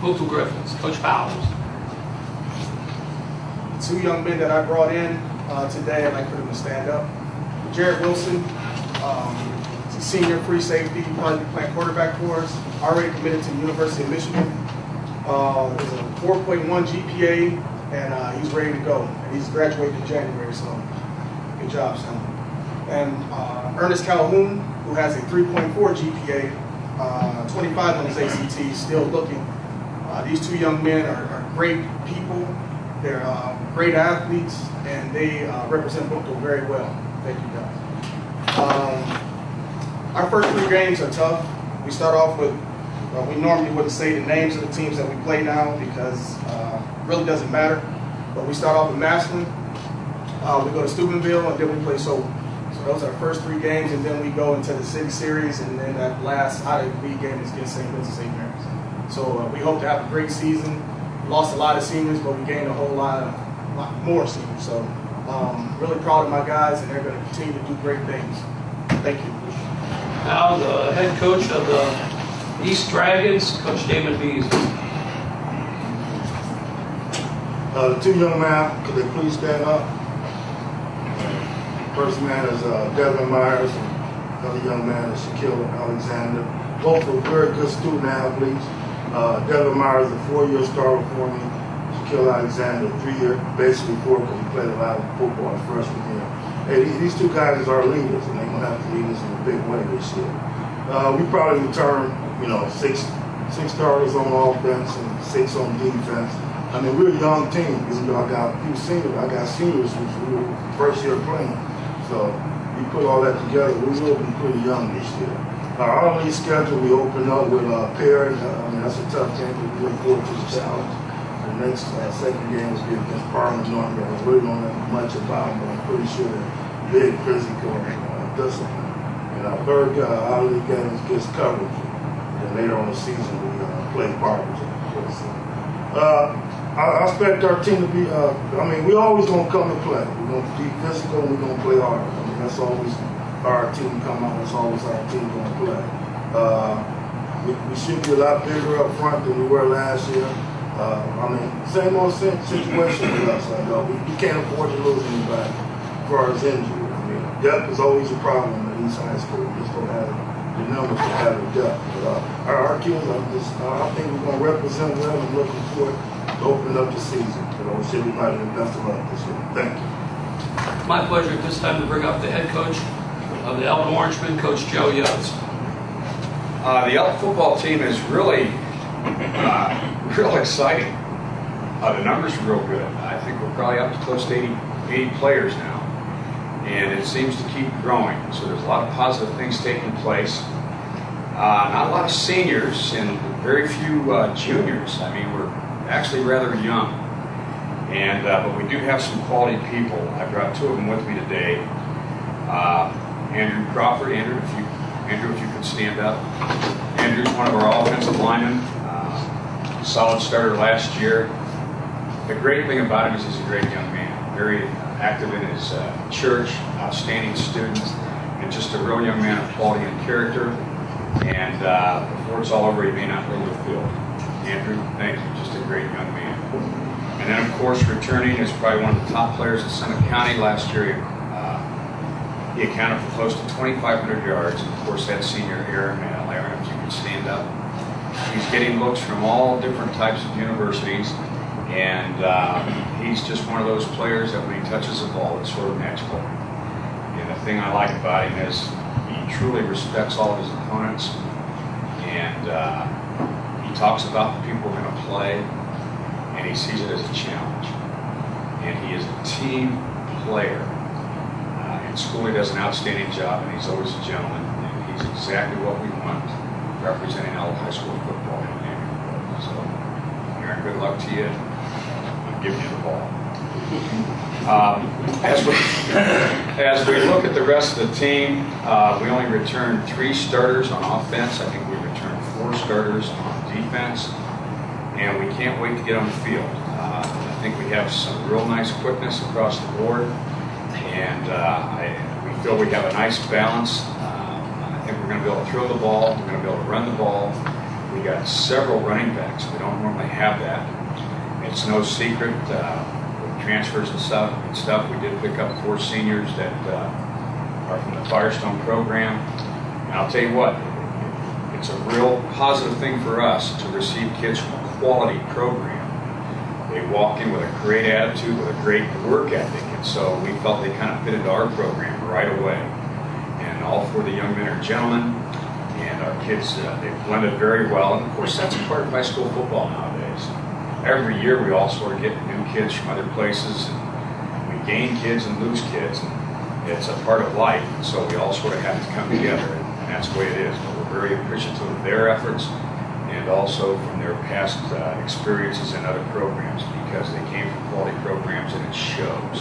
Hopeful Griffins, Coach Powers. Two young men that I brought in today, I'd like for them to stand up. Jared Wilson, he's a senior free safety, probably be playing quarterback for us, already committed to the University of Michigan. There's a 4.1 GPA, and he's ready to go. And he's graduating in January, so good job, son. And Ernest Calhoun, who has a 3.4 GPA, 25 on his ACT, still looking. These two young men are great people. They're great athletes, and they represent Brookville very well. Thank you, guys. Our first three games are tough. We start off with, we normally wouldn't say the names of the teams that we play now because it really doesn't matter. But we start off with Massillon, we go to Steubenville, and then we play Sobel. So those are our first three games, and then we go into the City Series, and then that last out-of-league game is against St. Vincent St. Mary's. So we hope to have a great season. We lost a lot of seniors, but we gained a whole lot more seniors. So really proud of my guys, and they're going to continue to do great things. Thank you. Now the head coach of the East Dragons, Coach Damon Beasley. The two young men, could they please stand up? First man is Devin Myers, and the other young man is Shaquille Alexander. Both are very good student athletes. Devin Myers, a 4-year starter for me. Shaquille Alexander, 3-year, basically 4 because he played a lot of football in freshman year. Hey, these two guys are our leaders, and they're going to have to lead us in a big way this year. We probably return, six starters on offense and 6 on defense. I mean, we're a young team, even though I got a few seniors. I got seniors which we were first year playing. So you put all that together, we will be pretty young this year. Our league schedule, we open up with Perry. I mean, that's a tough game, but we look forward to the challenge. The next second game is against Parliament North. I really don't know much about them, but I'm pretty sure they're big, physical, discipline. And our third our league game is against coverage. And later on the season, we play partners. I expect our team to be, we always going to come and play. We're going to be physical and we're going to play hard. I mean, that's always our team come out. That's always our team going to play. We should be a lot bigger up front than we were last year. Same old situation with us. We can't afford to lose anybody as far as injury. I mean, depth is always a problem at East High School. We just don't have the numbers to have the depth. But our kids, I think we're going to represent well and looking forward to opening up the season. Wish everybody the best of luck this year. Thank you. My pleasure at this time to bring up the head coach of the Elton Orangemen, Coach Joe Yost. The Elton football team is really real exciting. The numbers are real good. I think we're probably up to close to 80 players now, and it seems to keep growing. So there's a lot of positive things taking place. Not a lot of seniors and very few juniors. I mean, we're actually rather young, and but we do have some quality people. I brought 2 of them with me today. Andrew Crawford. Andrew, if you could stand up. Andrew's one of our offensive linemen. Solid starter last year. The great thing about him is he's a great young man. Very active in his church, outstanding student, and just a real young man of quality and character. And before it's all over, he may not leave the field. Andrew, thank you. Just a great young man. And then, of course, returning is probably one of the top players in Summit County last year. He accounted for close to 2,500 yards. And, of course, that senior Aaron, if you could stand up. He's getting looks from all different types of universities. And he's just one of those players that when he touches the ball, it's sort of magical. And the thing I like about him is he truly respects all of his opponents. And he talks about the people we're going to play, and he sees it as a challenge. And he is a team player. In school, he does an outstanding job, and he's always a gentleman. And he's exactly what we want, representing Elton High School football in the neighborhood. So, Aaron, good luck to you. I'm giving you the ball. As we look at the rest of the team, we only returned 3 starters on offense. I think we returned 4 starters on defense, and we can't wait to get on the field. I think we have some real nice quickness across the board, and we feel we have a nice balance. I think we're going to be able to throw the ball, we're going to be able to run the ball, We got several running backs. We don't normally have that. It's no secret with transfers and stuff. We did pick up 4 seniors that are from the Firestone program. And I'll tell you what, it's a real positive thing for us to receive kids from a quality program. They walk in with a great attitude, with a great work ethic, and so we felt they kind of fit into our program right away. And all 4 of the young men are gentlemen, and our kids, they've blended very well, and of course that's a part of high school football nowadays. Every year we all sort of get new kids from other places, and we gain kids and lose kids, and it's a part of life, and so we all sort of have to come together, and that's the way it is. But we're very appreciative of their efforts, and also from their past experiences in other programs, because they came from quality programs and it shows.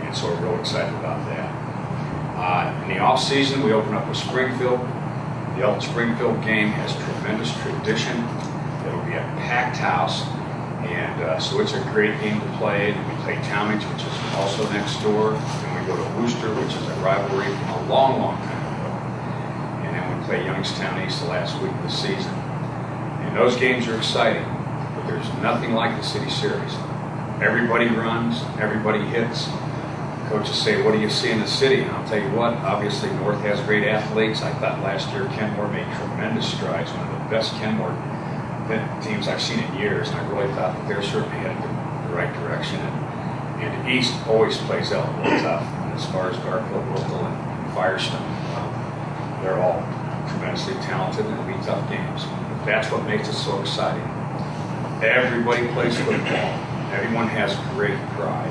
And so we're real excited about that. In the off season, we open up with Springfield. The Elton Springfield game has tremendous tradition. It'll be a packed house, and so it's a great game to play. And we play Talmadge, which is also next door. Then we go to Worcester, which is a rivalry from a long, long time ago. And then we play Youngstown East the last week of the season. And those games are exciting, but there's nothing like the City Series. Everybody runs, everybody hits. Coaches say, what do you see in the city? And I'll tell you what, obviously North has great athletes. I thought last year Kenmore made tremendous strides, one of the best Kenmore teams I've seen in years, and I really thought that they're certainly headed in the right direction. And East always plays out real tough. And as far as Garfield, Local, and Firestone, they're all tremendously talented, and it'll be tough games. That's what makes it so exciting. Everybody plays football. Everyone has great pride.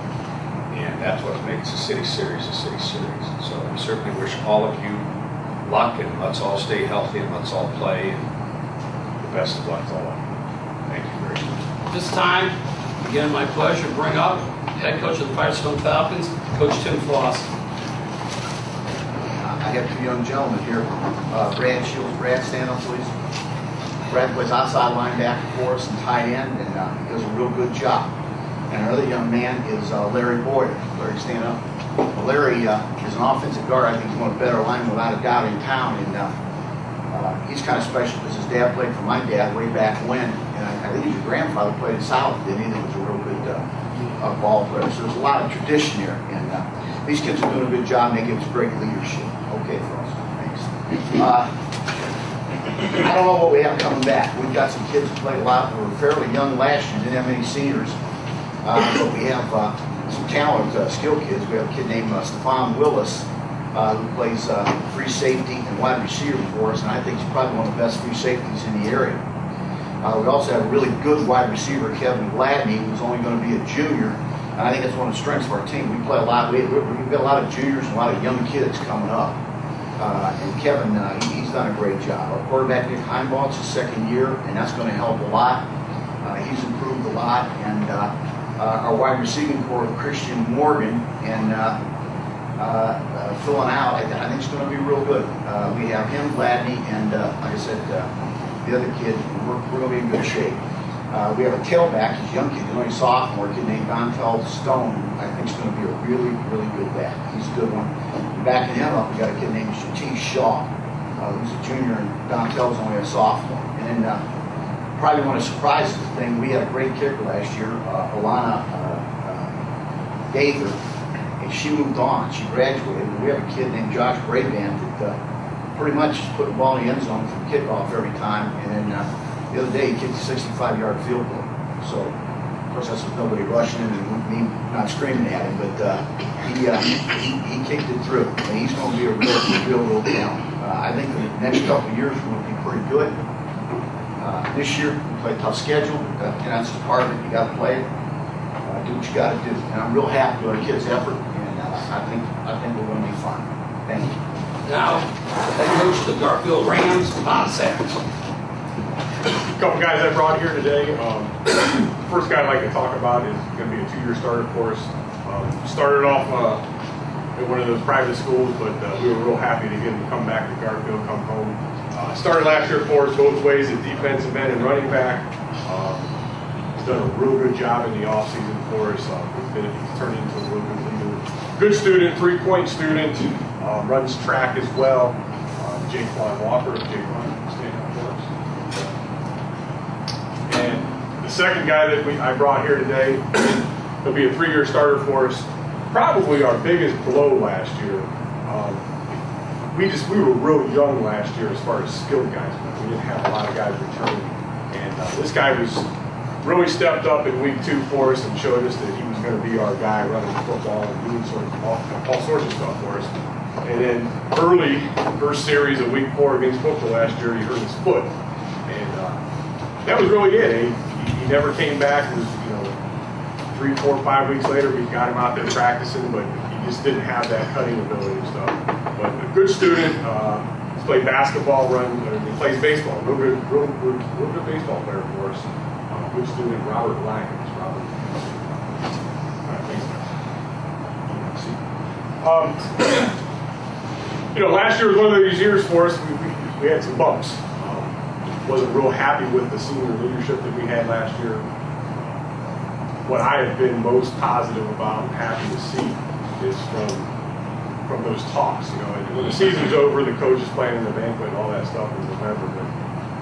And that's what makes the City Series a City Series. So we certainly wish all of you luck, and let's all stay healthy, and let's all play, and the best of luck to all of you. Thank you very much. This time, again, my pleasure to bring up head coach of the Firestone Falcons, Coach Tim Floss. I have 2 young gentlemen here. Brad Shields. Brad, stand up, please. Brad plays outside linebacker for us and tight end, and he does a real good job. And our other young man is Larry Boyd. Larry, stand up. Larry is an offensive guard. I think he's one of the better linemen without a doubt in town. And he's kind of special because his dad played for my dad way back when. And I think his grandfather played in South, didn't he? That was a real good ball player. So there's a lot of tradition here. And these kids are doing a good job, and they give us great leadership. Okay, Frost. Thanks. I don't know what we have coming back. We've got some kids who played a lot. They were fairly young last year, didn't have many seniors. But we have some talented skill kids. We have a kid named Stephon Willis who plays free safety and wide receiver for us, and I think he's probably one of the best free safeties in the area. We also have a really good wide receiver, Kevin Gladney, who's only going to be a junior, and I think that's one of the strengths of our team. We play a lot. We've got a lot of juniors and a lot of young kids coming up. And Kevin, he's done a great job. Our quarterback, Nick Heimball, it's his 2nd year, and that's going to help a lot. He's improved a lot, and our wide receiving core, Christian Morgan, and filling out, I think it's going to be real good. We have him, Gladney, and like I said, the other kid, we're going to be in good shape. We have a tailback, he's a young kid, he's only a sophomore, a kid named Dontel Stone. I think he's going to be a really, really good back. He's a good one. And backing him up, we got a kid named Shatish Shaw, who's a junior, and Dontel's only a sophomore. And then probably one of the surprises thing, we had a great kicker last year, Alana Gaither, and she moved on. She graduated. We have a kid named Josh Brabant that pretty much put the ball in the end zone from kickoff every time. And then the other day he kicked a 65-yard field goal. So, of course, that's with nobody rushing him and me not screaming at him, but he kicked it through. And he's going to be a real talent. I think the next couple of years we're going to be pretty good. This year, we play a tough schedule. That's the part of it. You got to play it. Do what you got to do. And I'm real happy with our kids' effort, and I think we're going to be fine. Thank you. Now, head coach of the Garfield Rams, Bob Sachs. A couple guys I brought here today. First guy I'd like to talk about is going to be a 2-year starter for us. Started off at one of those private schools, but we were real happy to get him to come back to Garfield, come home. Started last year for us both ways at defensive end and running back. He's done a real good job in the offseason for us. He's turned into a real good leader. Good student, 3-point student, runs track as well. Jake Walker, stand up for us. The second guy that I brought here today, he'll be a 3-year starter for us. Probably our biggest blow last year. We were real young last year as far as skilled guys. We didn't have a lot of guys returning. And this guy really stepped up in week 2 for us and showed us that he was going to be our guy running the football and doing all sorts of stuff for us. And then early, first series of week 4 against football last year, he hurt his foot. And that was really it. He never came back. It was, 3, 4, 5 weeks later, we got him out there practicing, but he just didn't have that cutting ability and stuff. But a good student, he's played basketball, he plays baseball. Real good baseball player for us. Good student, Robert Black. Last year was one of those years for us. We had some bumps. Wasn't real happy with the senior leadership that we had last year. What I have been most positive about and happy to see is from those talks. And when the season's over, the coach is planning the banquet and all that stuff in November. But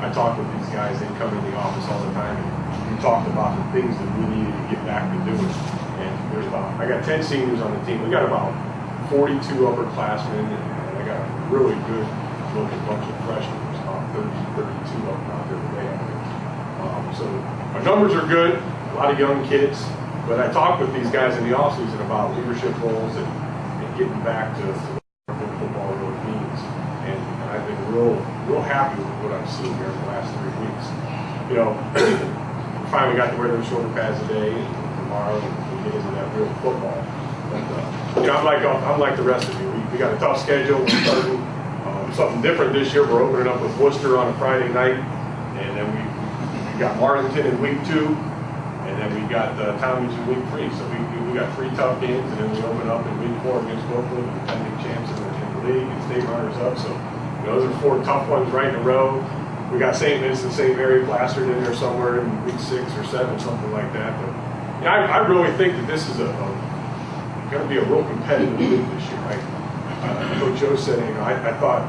I talked with these guys. They come in the office all the time, and we talked about the things that we needed to get back to doing. And I got 10 seniors on the team. We got about 42 upperclassmen, and I got a really good looking bunch of freshmen. There's about 32 of them out there today, I think. So our numbers are good, a lot of young kids. But I talked with these guys in the offseason about leadership roles and getting back to what football really means. And I've been real happy with what I've seen here in the last 3 weeks. We finally got to wear those shoulder pads today, and tomorrow we get into that real football. But I'm like the rest of you. We got a tough schedule. We're starting something different this year. We're opening up with Worcester on a Friday night, and then we got Marlington in week 2, and then we got Tommy's in week 3. So we got 3 tough games, and then we open up in week 4 against Brooklyn, the defending champs in the league, and state runners up. So those are 4 tough ones right in a row. We got St. Vincent, St. Mary plastered in there somewhere in week 6 or 7, something like that. But I really think that this is going to be a real competitive league this year. Coach Joe said, I thought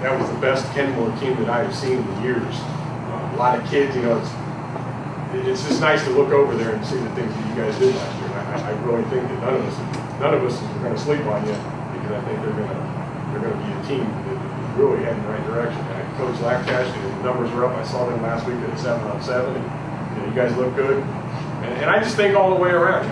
that was the best Kenmore team that I have seen in years. A lot of kids, it's just nice to look over there and see the things that you guys did last year. I really think that none of us are going to sleep on you, because I think they're going to be a team that is really heading in the right direction. Coach Lackash, the numbers are up. I saw them last week at 7-on-7, and you guys look good. And I just think all the way around.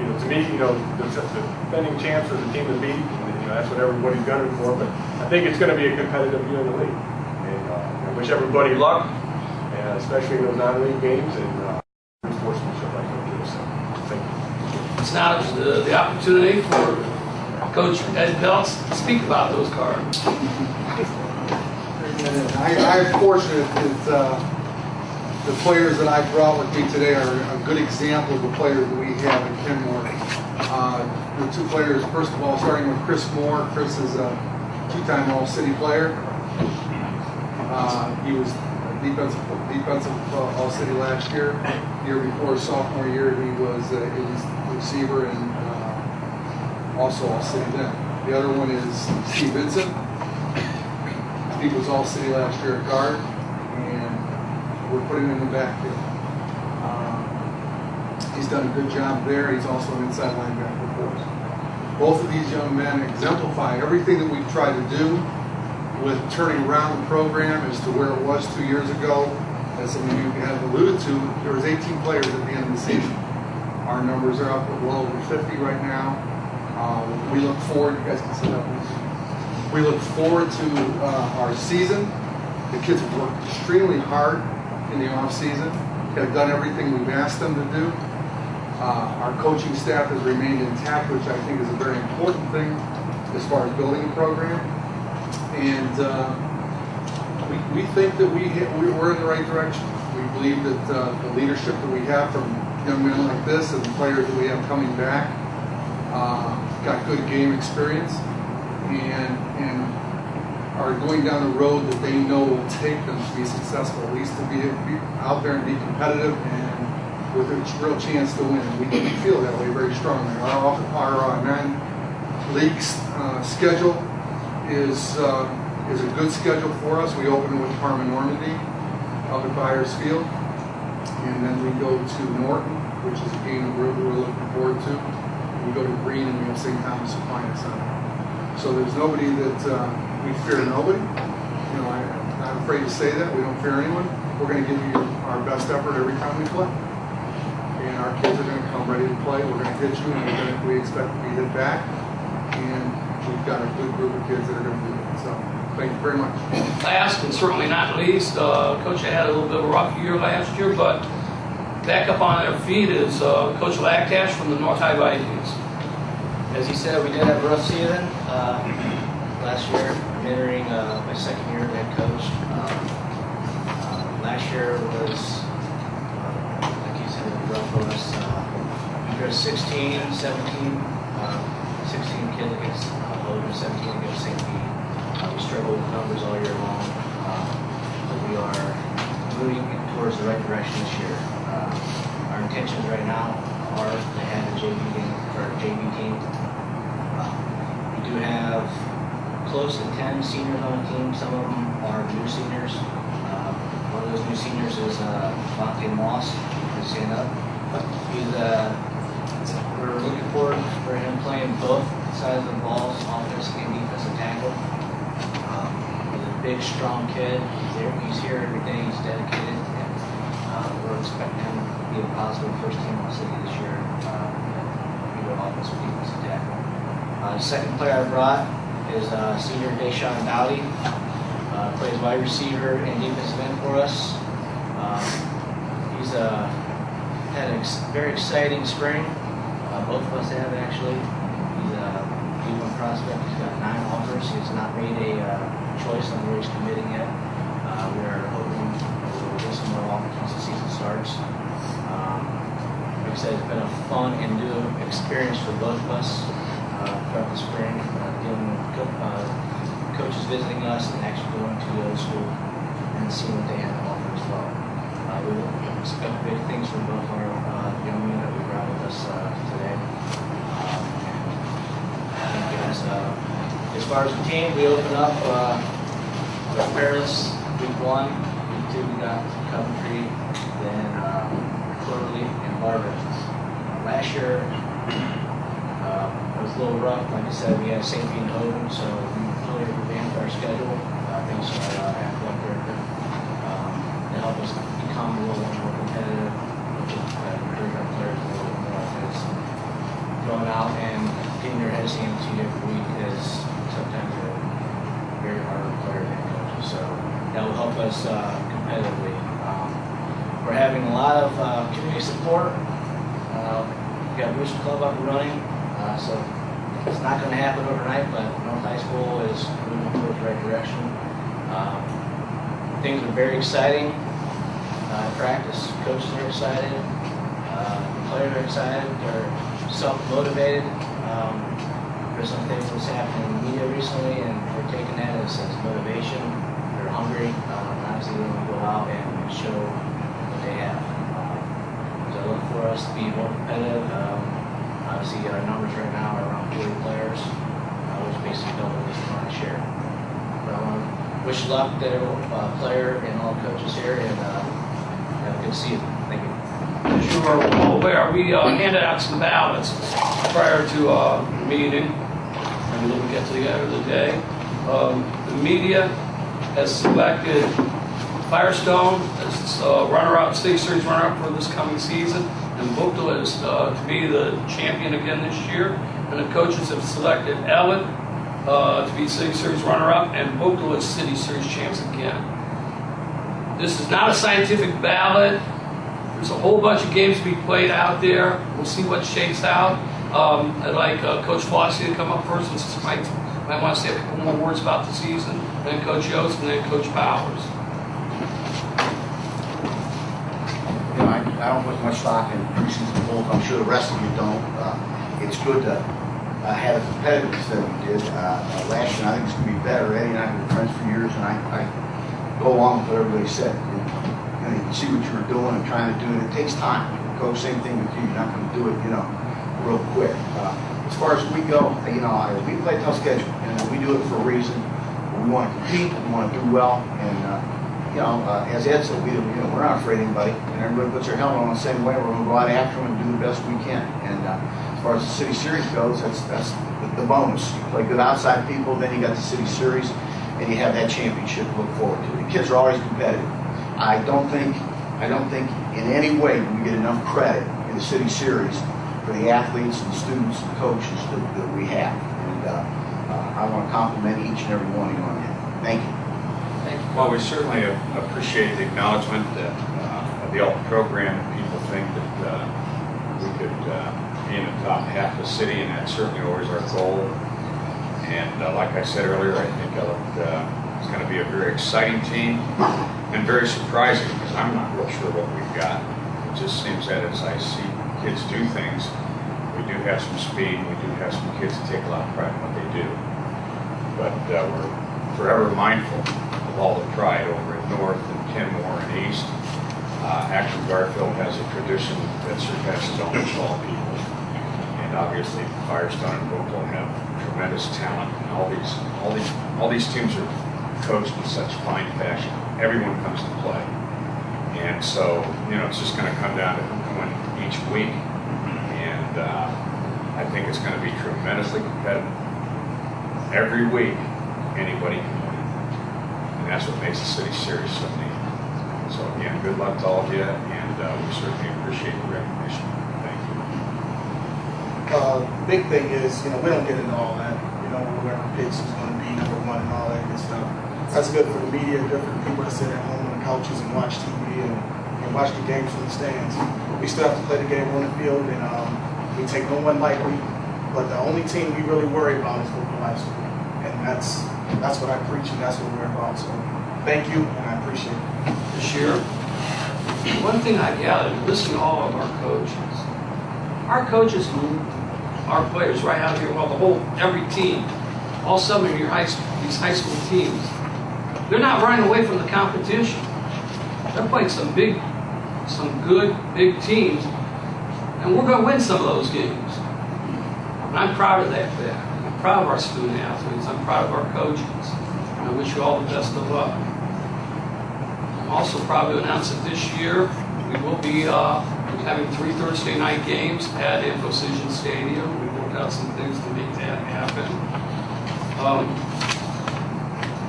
To me, the defending champs are the team to beat. That's what everybody's gunning for. But I think it's going to be a competitive year in the league. And I wish everybody luck, and especially in those non-league games and sportsmanship like Coach said. Thank you. It's now the opportunity for Coach Ed Peltz to speak about those cards. I'm fortunate that the players that I brought with me today are a good example of the players that we have in Kenmore. The 2 players, first of all, starting with Chris Moore. Chris is a 2-time All-City player. He was defensive All-City last year. The year before his sophomore year, he was a receiver and also All-City then. The other one is Steve Vincent. Steve was All-City last year at guard, and we're putting him in the backfield. He's done a good job there. He's also an inside linebacker for us. Both of these young men exemplify everything that we've tried to do with turning around the program as to where it was 2 years ago. As some of you have alluded to, there was 18 players at the end of the season. Our numbers are up at well over 50 right now. We look forward, you guys can sit up. We look forward to our season. The kids have worked extremely hard in the off season. Have done everything we've asked them to do. Our coaching staff has remained intact, which I think is a very important thing as far as building a program. And we think that we're in the right direction. We believe that the leadership that we have from young men like this and the players that we have coming back got good game experience and are going down the road that they know will take them to be successful, at least to be out there and be competitive and with a real chance to win. We feel that way very strongly. Our non-league schedule is a good schedule for us. We open with Parma Normandy up at Byers Field. And then we go to Norton, which is a game that we're looking forward to. We go to Green, and we have St. Thomas Aquinas on it. So there's nobody that we fear nobody. You know, I'm not afraid to say that. We don't fear anyone. We're going to give you our best effort every time we play. And our kids are going to come ready to play. We're going to hit you, and we expect to be hit back. And we've got a good group of kids that are going to do it. So thank you very much. Last and certainly not least, Coach had a little bit of a rough year last year, but back up on their feet is Coach Lactash from the North High Vikings. As he said, we did have a rough season last year. I'm entering my second year as head coach. Last year was, like he said, rough for us. We were 16, 17, 16 kids against Logan, 17 against St. Pete. We struggled with numbers all year long, but we are moving towards the right direction this year. Our intentions right now are to have a JV game for our JV team. We do have close to 10 seniors on the team. Some of them are new seniors. One of those new seniors is Vontae Moss. He's stand up. We're looking forward for him playing both sides of the ball, offensive and defensive tackle. He's a big, strong kid. He's here every day. He's dedicated. And we're expecting him to be a positive first team on city this year. Either offensive or defensive tackle. The second player I brought is senior Deshaun Dowdy. Plays wide receiver and defensive end for us. He's had a very exciting spring. Both of us have actually. He's a D1 prospect. He's got 9 offers. He has not made a choice on where he's committing yet. We're hoping we'll get some more offers once the season starts. Like I said, it's been a fun and new experience for both of us throughout the spring, dealing with coaches visiting us and actually going to the school and seeing what they have to offer as well. We will expect big things from both our young men that we brought with us today. As far as the team, we open up with Perilous week 1. Week 2 we got Coventry, then Quarterly and Barber. Last year it was a little rough. Like I said, we had St. Pete and Hogan, so we really revamped our schedule. Things are athletic to help us become a little more competitive, encourage our players a little bit more, because going out and getting your head seen 2 different week is sometimes a very hard player to coach. So that will help us competitively. We're having a lot of community support. We got Booster Club up and running, so it's not going to happen overnight, but North High School is moving towards the right direction. Things are very exciting. Practice, coaches are excited, players are excited, they're self-motivated. There's some things that's happening in the media recently, and they're taking that as motivation. They're hungry, and obviously they want to go out and show what they have. So I look for us to be more competitive. Obviously our numbers right now are around 40 players, which basically double what we want to share. But I want to wish luck to every player and all coaches here, and good to see you. Thank you. As you are well aware, we handed out some ballots prior to the meeting, and we'll get to the end of the day. The media has selected Firestone as runner-up, state series runner-up for this coming season, and Buchtel is to be the champion again this year. And the coaches have selected Ellen to be city series runner-up, and Buchtel is city series champs again. This is not a scientific ballot. There's a whole bunch of games to be played out there. We'll see what shakes out. I'd like Coach Flossie to come up first, and might want to say a couple more words about the season, then Coach Yost, and then Coach Bowers. You know, I don't put much stock in preseason polls. I'm sure the rest of you don't. It's good to have a competitiveness that we did last year. I think it's going to be better. Eddie and I have been friends for years, and I go along with what everybody said. You can see what you were doing and trying to do, and it takes time. Coach, same thing with you. You're not going to do it, real quick. As far as we go, we play a tough schedule, and we do it for a reason. We want to compete, we want to do well, and as Ed said, we're not afraid of anybody, and everybody puts their helmet on the same way. We're going to go out after them and do the best we can. And as far as the city series goes, that's the bonus. You play good outside people, then you got the city series, and you have that championship to look forward to. The kids are always competitive. I don't think in any way we get enough credit in the city series for the athletes and the students and coaches that we have. And I want to compliment each and every one of you on that. Thank you. Well, we certainly appreciate the acknowledgement of the alt program. People think that we could be in the top half of the city, and that's certainly always our goal. And like I said earlier, I think it's going to be a very exciting team and very surprising, because I'm not real sure what we've got. It just seems that as I see kids do things, we do have some speed, we do have some kids that take a lot of pride in what they do. But we're forever mindful of all the pride over at North and Kenmore and East. Akron Garfield has a tradition that surpasses almost all people. And obviously Firestone and Oakville have tremendous talent, and all these teams are coached in such fine fashion. Everyone comes to play. And so, it's just going to come down to who can win each week. And I think it's going to be tremendously competitive. Every week, anybody can win. And that's what makes the city series so neat. So again, good luck to all of you, and we certainly appreciate the recognition. Thank you. Big thing is, we don't get into all that. Whoever picks is going to be number one and all that good stuff. That's good for the media, good for the people that sit at home on the couches and watch TV and watch the games from the stands. We still have to play the game on the field, and we take no one lightly. But the only team we really worry about is Oakland High School, and that's what I preach, and that's what we're about. So thank you, and I appreciate it. This year, one thing I gathered, listening to all of our coaches move our players right out here, every team, all 7 of these high school teams, they're not running away from the competition. They're playing some good, big teams, and we're going to win some of those games. And I'm proud of that fact. I'm proud of our student athletes. I'm proud of our coaches. And I wish you all the best of luck. I'm also proud to announce that this year we will be having 3 Thursday night games at Infocision Stadium. We worked out some things to make that happen.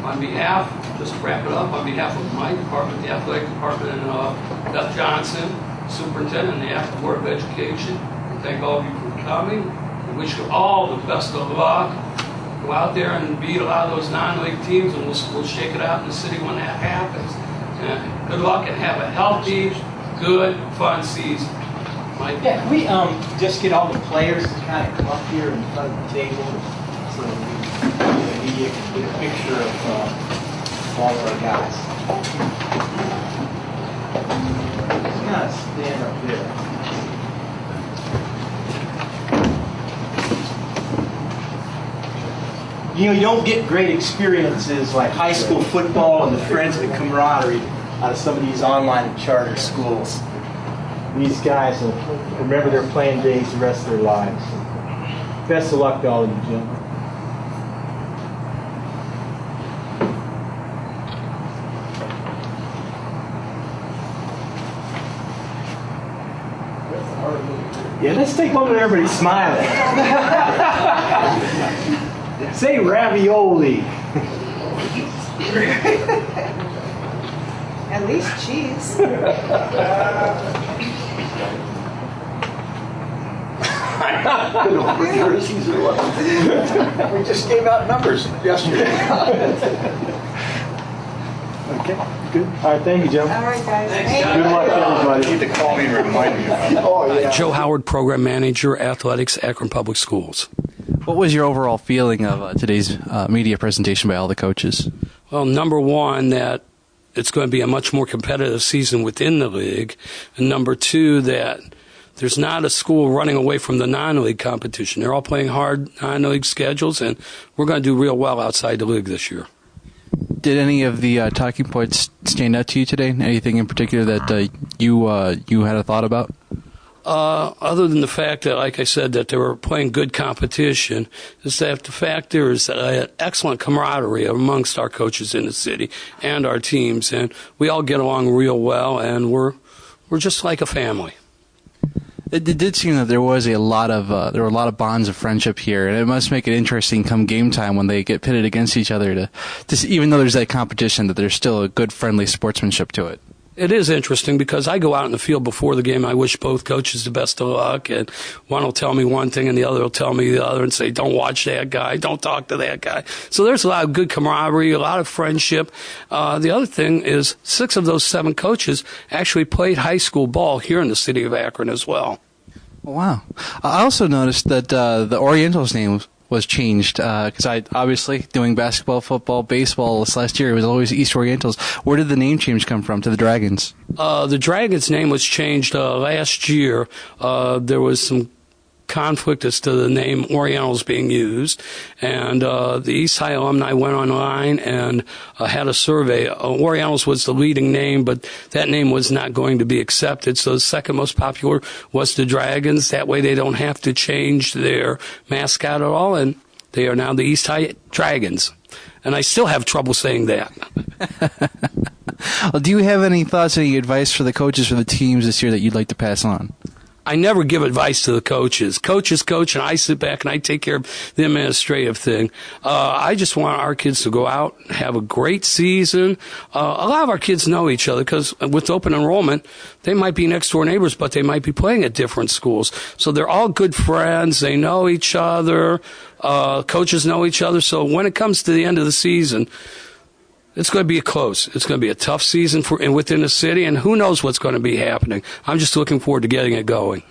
On behalf, just to wrap it up, on behalf of my department, the athletic department, and Beth Johnson, superintendent, and the Board of Education, we thank all of you for coming. We wish you all the best of luck. Go out there and beat a lot of those non-league teams, and we'll shake it out in the city when that happens. And good luck, and have a healthy, good, fun season. Mike? Yeah, can we just get all the players to kind of come up here in front of the table so that the media can get a picture of all of our guys. Just kind of stand up there. You don't get great experiences like high school football and the friends and the camaraderie out of some of these online and charter schools. These guys will remember their playing days the rest of their lives. Best of luck to all of you, gentlemen. Yeah, let's take a moment everybody smiling. Say ravioli. At least cheese. We just gave out numbers yesterday. Okay, good. All right, thank you, Joe. All right, guys. Thanks, Thank guys. you. Good luck to everybody. You need to call me and remind me about it. Oh, yeah. Joe Howard, Program Manager, Athletics, Akron Public Schools. What was your overall feeling of today's media presentation by all the coaches? Well, number one, that it's going to be a much more competitive season within the league. And number two, that there's not a school running away from the non-league competition. They're all playing hard non-league schedules, and we're going to do real well outside the league this year. Did any of the talking points stand out to you today? Anything in particular that you had a thought about? other than the fact that, like I said, that they were playing good competition, is that the fact there is that I had excellent camaraderie amongst our coaches in the city and our teams, and we all get along real well, and we're just like a family. It did seem that there were a lot of bonds of friendship here, and it must make it interesting come game time when they get pitted against each other. Even though there's that competition, that there's still a good friendly sportsmanship to it. It is interesting because I go out in the field before the game. I wish both coaches the best of luck, and one will tell me one thing and the other will tell me the other and say, don't watch that guy, don't talk to that guy. So there's a lot of good camaraderie, a lot of friendship. The other thing is 6 of those 7 coaches actually played high school ball here in the city of Akron as well. Wow. I also noticed that the Orientals name was changed because I obviously doing basketball, football, baseball this last year, it was always East Orientals. Where did the name change come from to the Dragons? The Dragons name was changed last year. There was some conflict as to the name Orientals being used, and the East High alumni went online and had a survey. Orientals was the leading name, but that name was not going to be accepted, so the second most popular was the Dragons. That way they don't have to change their mascot at all, and they are now the East High Dragons. And I still have trouble saying that. Well, do you have any thoughts, any advice for the coaches for the teams this year that you'd like to pass on? I never give advice to the coaches. Coaches coach, and I sit back and I take care of the administrative thing. I just want our kids to go out, have a great season. A lot of our kids know each other because with open enrollment, they might be next door neighbors, but they might be playing at different schools. So they're all good friends. They know each other. Coaches know each other. So when it comes to the end of the season, it's going to be close. It's going to be a tough season within the city, and who knows what's going to be happening. I'm just looking forward to getting it going.